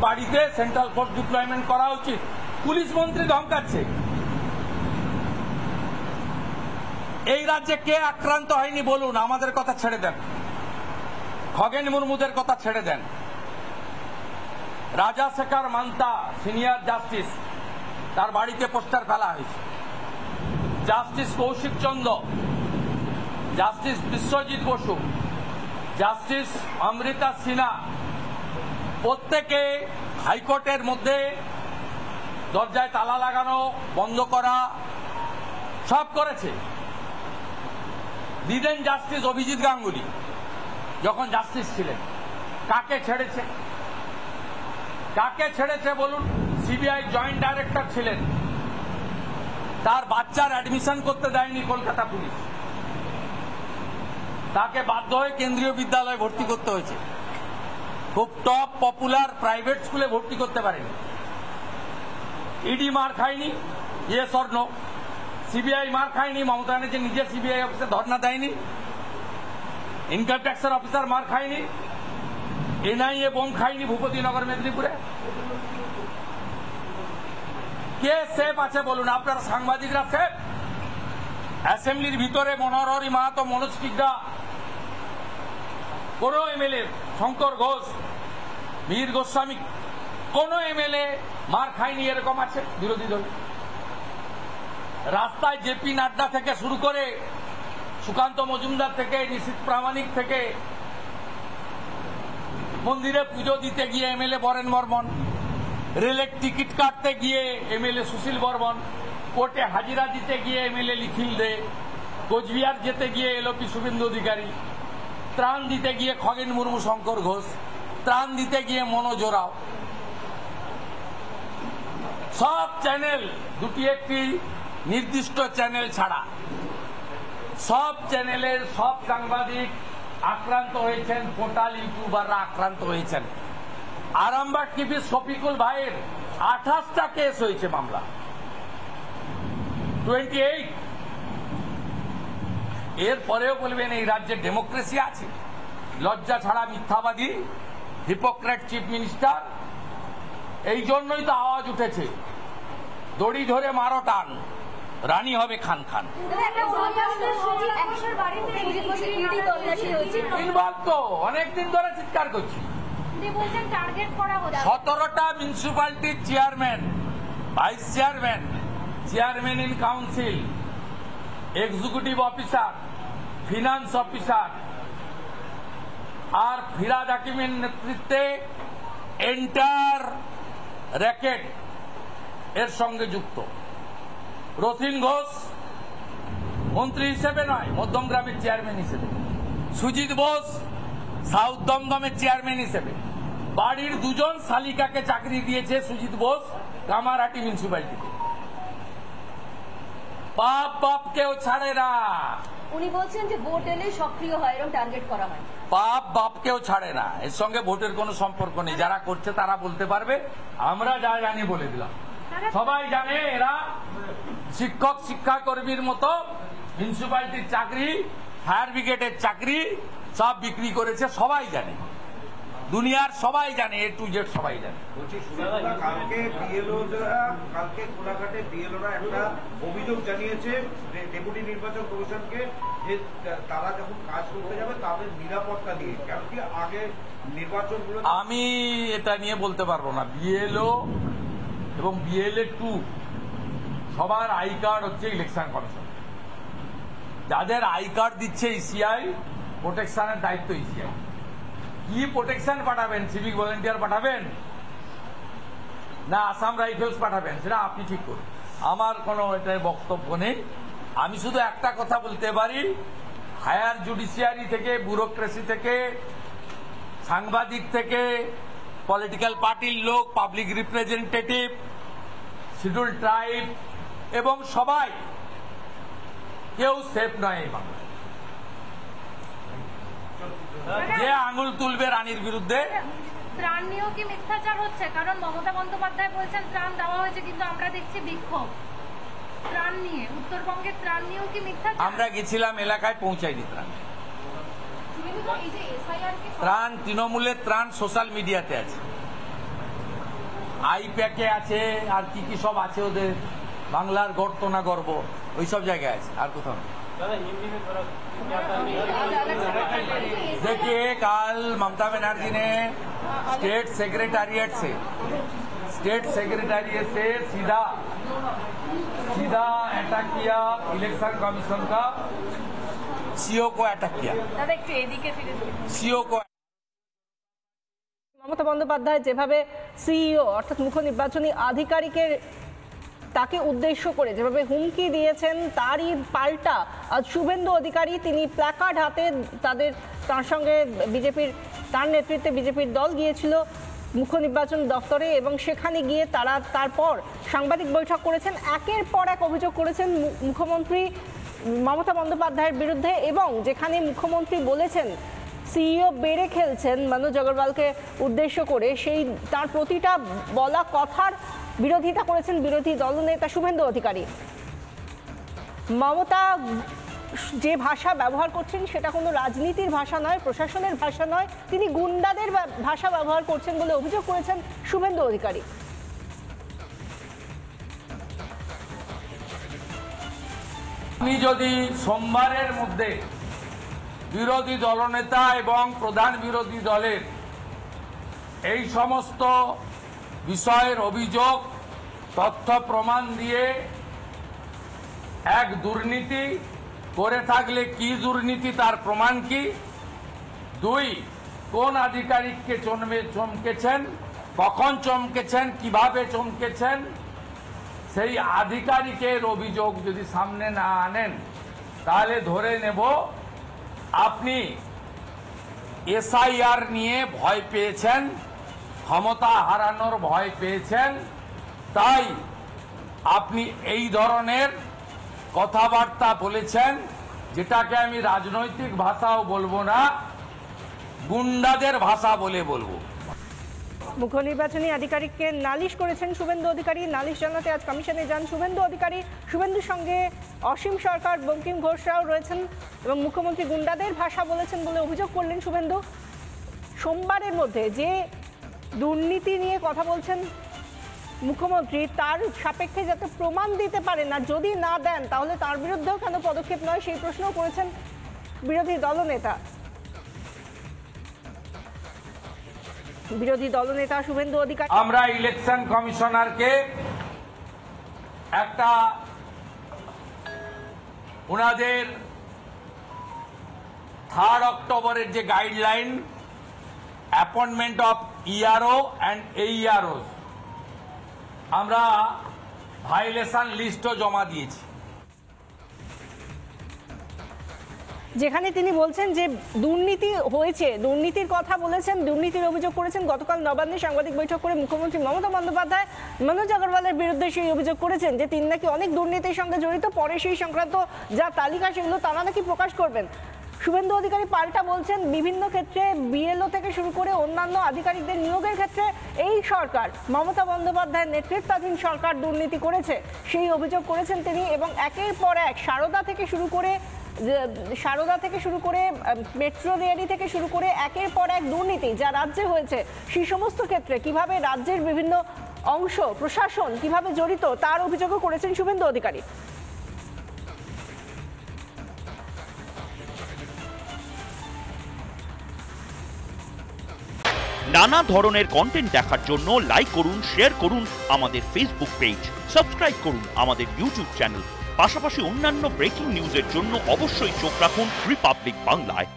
বাড়িতে central force deployment করা উচিত। পুলিশ মন্ত্রী ধমকাচ্ছে। এই রাজ্যে কে আক্রান্ত হয়নি বলুন? আমাদের কথা ছেড়ে দেন, খগেন মুর্মুদের কথা ছেড়ে দেন। রাজাশেখর মান্তা সিনিয়র জাস্টিস, তার বাড়িতে পোস্টার ফেলা হয়েছে। জাস্টিস কৌশিক চন্দ্র, জাস্টিস বিশ্বজিৎ বসু, জাস্টিস অমৃতা সিনহা, প্রত্যেকে হাইকোর্টের মধ্যে দরজায় তালা লাগানো, বন্ধ করা, সব করেছে। দিদেন জাস্টিস অভিজিৎ গাঙ্গুলি যখন জাস্টিস ছিলেন, কাকে ছেড়েছে? কাকে ছেড়েছে বলুন? সিবিআই জয়েন্ট ডাইরেক্টর ছিলেন, তার বাচ্চার অ্যাডমিশন করতে দেয়নি কলকাতা পুলিশ, তাকে বাধ্য হয়ে কেন্দ্রীয় বিদ্যালয়ে ভর্তি করতে হয়েছে। খুব টপ পপুলার প্রাইভেট স্কুলে ভর্তি করতে পারেনি। ইডি মার খায়নি, ইয়েস অর নো? সিবিআই মার খায়নি, মমতা ব্যানার্জি নিজে সিবিআই অফিসে ধর্ণা দেয়নি। ইনকাম ট্যাক্সের অফিসার মার খায়নি, এনআইএ বোম খায়নি ভূপতিনগর মেদিনীপুরে। কে সেফ আছে বলুন? আপনারা সাংবাদিকরা সেফ? অ্যাসেম্বলির ভিতরে মনোহরি মাহাতো, মনোজ টিগ্রা, কোন এমএলএ, শঙ্কর ঘোষ, বীর গোস্বামী, কোন এমএলএ মার খায়নি এরকম আছে বিরোধী দল? রাস্তায় জেপি নাড্ডা থেকে শুরু করে সুকান্ত মজুমদার থেকে নিশীথ প্রামাণিক থেকে মন্দিরে পুজো দিতে গিয়ে এমএলএ বরেন বর্মন, রেলের টিকিট কাটতে গিয়ে এমএলএ সুশীল বর্মন, কোর্টে হাজিরা দিতে গিয়ে এমএলএ লিখিল দে, কোচবিহার যেতে গিয়ে এলপি শুভেন্দু অধিকারী, ত্রাণ দিতে গিয়ে খগেন মুর্মু, শঙ্কর ঘোষ, ত্রাণ দিতে গিয়ে মনোজ ওরাও। সব চ্যানেল, দুটি একটি নির্দিষ্ট চ্যানেল ছাড়া সব চ্যানেলের সব সাংবাদিক আক্রান্ত হয়েছেন, পোর্টাল ইউটিউবাররা আক্রান্ত হয়েছেন। আরামবাগ টিভির শফিকুল ভাইয়ের 28টা কেস হয়েছে, মামলা 28। এরপরেও বলবেন এই রাজ্যে ডেমোক্রেসি আছে? লজ্জা ছাড়া মিথ্যাবাদী হিপোক্রেট চিফ মিনিস্টার। এই জন্যই তো আওয়াজ উঠেছে, দড়ি ধরে মারো টান, রানী হবে খান খান। তো অনেকদিন ধরে চিৎকার করছি। 17টা মিউনিসিপ্যালিটির chairman, vice chairman, chairman in council, executive officer, finance officer আর ফিরাদ হাকিমের নেতৃত্বে এন্টার র্যাকেট এর সঙ্গে যুক্ত। রথিন ঘোষ মন্ত্রী হিসেবে নয়, মধ্যমগ্রামের চেয়ারম্যান হিসেবে। সুজিত বোস সাউথ দমদমের চেয়ারম্যান হিসেবে। বাড়ির দুজন শালিকাকে চাকরি দিয়েছে সুজিত বোস কামারহাটি মিউনিসিপ্যালিটিতে। পাপ বাপ কেউ ছাড়ে না। উনি বলছেন যে ভোট এলে সক্রিয় হয়, এরকম টার্গেট করা হয়। পাপ বাপ কেউ ছাড়ে না, এর সঙ্গে ভোটের কোনো সম্পর্ক নেই। যারা করছে তারা বলতে পারবে, আমরা যা জানি বলে দিলাম। সবাই জানে এরা শিক্ষক শিক্ষাকর্মীর মতো মিউনিসিপ্যালিটির চাকরি, ফায়ার ব্রিগেডের চাকরি সব বিক্রি করেছে, সবাই জানে, দুনিয়ার সবাই জানে, এ টু জেড সবাই জানে। কালকে কোলাঘাটে বিএলওরা একটা অভিযোগ জানিয়েছে ডেপুটি নির্বাচন কমিশনকে যে তারা যখন কাজ করতে যাবে তাদের নিরাপত্তা দিয়ে, কেন কি আগে নির্বাচনগুলো। আমি এটা নিয়ে বলতে পারবো না। বিএলও এবং বিএলএ 2 সবার আই কার্ড হচ্ছে ইলেকশন কমিশন। যাদের আই কার্ড দিচ্ছে ইসিআই, প্রোটেকশনের দায়িত্ব ইসিআই। কি প্রোটেকশন পাঠাবেন? সিভিক ভলেন্টিয়ার পাঠাবেন না আসাম রাইফেলস পাঠাবেন, সেটা আপনি ঠিক করুন, আমার কোনো এটাই বক্তব্য নেই। আমি শুধু একটা কথা বলতে পারি, হায়ার জুডিশিয়ারি থেকে, ব্যুরোক্রেসি থেকে, সাংবাদিক থেকে, পলিটিক্যাল পার্টির লোক, পাবলিক রিপ্রেজেন্টেটিভ, শিডিউল ট্রাইব এবং সবাই, কেউ সেফ নয় এই বাংলায়। যে আঙুল তুলবে রানীর বিরুদ্ধে। ত্রাণ নিয়েও কি মিথ্যাচার হচ্ছে? কারণ মমতা বন্দ্যোপাধ্যায় বলছেন ত্রাণ দেওয়া হয়েছে, কিন্তু আমরা দেখছি বিক্ষোভ ত্রাণ নিয়ে। উত্তরবঙ্গের ত্রাণ নিয়েও কি মিথ্যাচার? আমরা গেছিলাম, এলাকায় পৌঁছাইনি ত্রাণ। ত্রাণ তৃণমূলের ত্রাণ সোশ্যাল মিডিয়াতে আছে। আইপ্যাকে আছে, আর কি কি সব আছে ওদের, বাংলার গর্ত না গর্ব, ওইসব জায়গায় আছে, আর কোথাও না। देखिए कल ममता बनर्जी ने स्टेट सेक्रेटेरिएट से सीधा अटैक किया इलेक्शन कमीशन का, सीओ को अटैक किया, सीओ को। মমতা বন্দ্যোপাধ্যায় যেভাবে সিইও অর্থাৎ মুখ্য নির্বাচনী আধিকারিকের তাকে উদ্দেশ্য করে যেভাবে হুমকি দিয়েছেন, তারই পাল্টা আজ শুভেন্দু অধিকারী তিনি প্ল্যাকার্ড হাতে তার সঙ্গে তার নেতৃত্বে বিজেপির দল গিয়েছিল মুখ্য নির্বাচন দফতরে এবং সেখানে গিয়ে তারপর সাংবাদিক বৈঠক করেছেন। একের পর এক অভিযোগ করেছেন মুখ্যমন্ত্রী মমতা বন্দ্যোপাধ্যায়ের বিরুদ্ধে, এবং যেখানে মুখ্যমন্ত্রী বলেছেন সিইও বেড়ে খেলছেন মনোজ আগরওয়ালকে উদ্দেশ্য করে, সেই তার প্রতিটা বলা কথার বিরোধিতা করেছেন বিরোধী দলনেতা শুভেন্দু অধিকারী। মমতা যে ভাষা ব্যবহার করছেন সেটা কোনো রাজনীতির ভাষা নয়, প্রশাসনের ভাষা নয়, তিনি গুন্ডাদের ভাষা ব্যবহার করছেন বলে অভিযোগ করেছেন শুভেন্দু অধিকারী। আপনি যদি সোমবারের মধ্যে বিরোধী দলনেতা এবং প্রধান বিরোধী দলের এই সমস্ত বিষয়ের অভিযোগ তথ্য প্রমাণ দিয়ে এক দুর্নীতি করে থাকলে কি দুর্নীতি তার প্রমাণ কি, দুই কোন আধিকারিককে চমকেছেন, কখন চমকেছেন, কিভাবে চমকেছেন, সেই আধিকারিকের অভিযোগ যদি সামনে না আনেন তাহলে ধরে নেব আপনি এসআইআর নিয়ে ভয় পেয়েছেন, ক্ষমতা হারানোর ভয় পেয়েছেন, তাই আপনি এই ধরনের কথাবার্তা বলেছেন, যেটাকে আমি রাজনৈতিক ভাষাও বলবো না, গুন্ডাদের ভাষা বলে বলবো। মুখ্য নির্বাচনী আধিকারিককে নালিশ করেছেন শুভেন্দু অধিকারী। নালিশ জানাতে আজ কমিশনে যান শুভেন্দু অধিকারী। শুভেন্দুর সঙ্গে অসীম সরকার, বঙ্কিম ঘোষরাও রয়েছেন এবং মুখ্যমন্ত্রী গুন্ডাদের ভাষা বলেছেন বলে অভিযোগ করলেন শুভেন্দু। সোমবারের মধ্যে যে দুর্নীতি নিয়ে কথা বলছেন মুখ্যমন্ত্রী, তার সাপেক্ষে যাতে প্রমাণ দিতে পারেন, আর যদি না দেন তাহলে তার বিরুদ্ধেও কেন পদক্ষেপ নয় সেই প্রশ্নও করেছেন বিরোধী দলনেতা শুভেন্দু অধিকারী। আমরা ইলেকশন কমিশনারকে একটা ওনাদের 3 অক্টোবরের যে guideline appointment of ERO and এইআরও, আমরা ভাইলেশন লিস্টও জমা দিয়েছি, যেখানে তিনি বলছেন যে দুর্নীতি হয়েছে, দুর্নীতির কথা বলেছেন, দুর্নীতির অভিযোগ করেছেন। গতকাল নবান্নে সাংবাদিক বৈঠক করে মুখ্যমন্ত্রী মমতা বন্দ্যোপাধ্যায় মনোজ আগরওয়ালের বিরুদ্ধে সেই অভিযোগ করেছেন যে তিনি নাকি অনেক দুর্নীতির সঙ্গে জড়িত, পরে সেই সংক্রান্ত যা তালিকা সেগুলো তারা নাকি প্রকাশ করবেন। শুভেন্দু অধিকারী পাল্টা বলছেন বিভিন্ন ক্ষেত্রে বিএলও থেকে শুরু করে অন্যান্য আধিকারিকদের নিয়োগের ক্ষেত্রে এই সরকার, মমতা বন্দ্যোপাধ্যায়ের নেতৃত্বাধীন সরকার দুর্নীতি করেছে সেই অভিযোগ করেছেন তিনি। এবং একের পর এক সারদা থেকে শুরু করে মেট্রো রেল থেকে শুরু করে একের পর এক দুর্নীতি যা রাজ্যে হয়েছে, সেই সমস্ত ক্ষেত্রে কিভাবে রাজ্যের বিভিন্ন অংশ প্রশাসন কিভাবে জড়িত তার অভিযোগও করেছেন শুভেন্দু অধিকারী। নানা ধরনের কন্টেন্ট দেখার জন্য লাইক করুন, শেয়ার করুন আমাদের ফেসবুক পেজ, সাবস্ক্রাইব করুন আমাদের ইউটিউব চ্যানেল। পাশাপাশি অন্যান্য ব্রেকিং নিউজের জন্য অবশ্যই চোখ রাখুন রিপাবলিক বাংলায়।